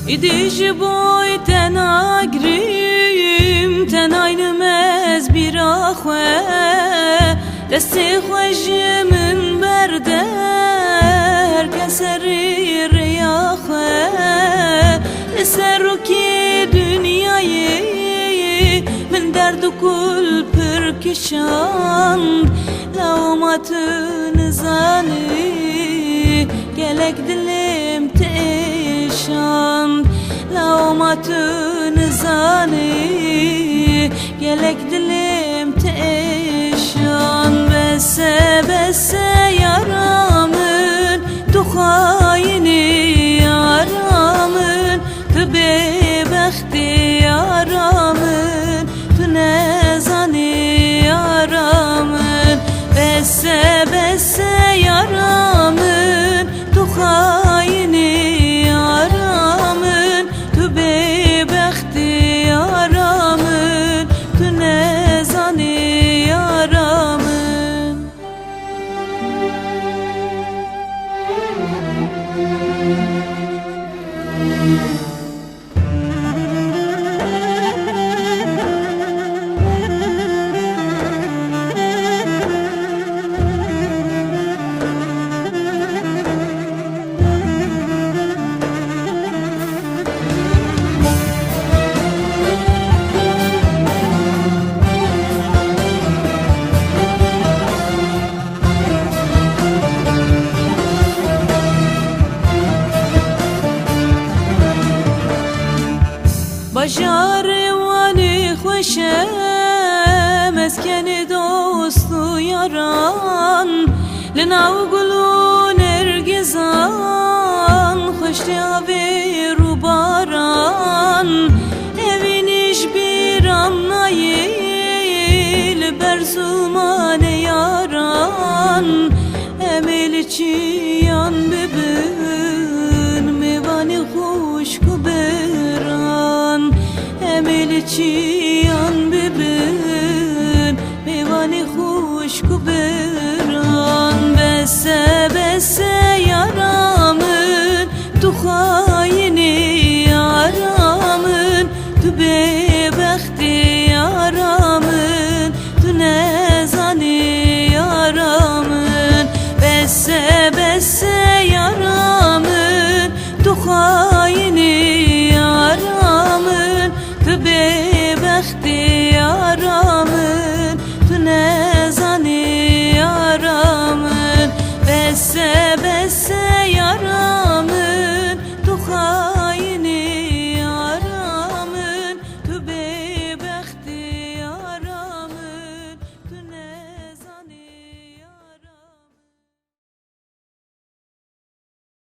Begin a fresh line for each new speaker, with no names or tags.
İdiş boy tenagrim tenaynım ez bir ahve desti xwejimin berde herkes erir yaxwe Seruki dünyayı min derdu kul pürkişan Laumatın zani gelek dilim teşan Laumatın zani gelek dilim teşan Bese bese yaramın tuhayini yaramın Tu bebexti yaramın Tu nezani yaramın Bese bese yaramın tuhayini yaramın Tu bebexti yaramın Tu nezani yaramın Bajarı vani xoşe meskeni dostu yaran Linav gulu nergizan xoşti avi rubaran Evin iş bir anlayil berzumane yaran Emel çiyan bibin mevani xoş kuberan Çiyan bibin meyvani hoş kuberan Bese bese yaramın tuhayini yaramın Tu bebexti yaramın Tu nezani yaramın Bese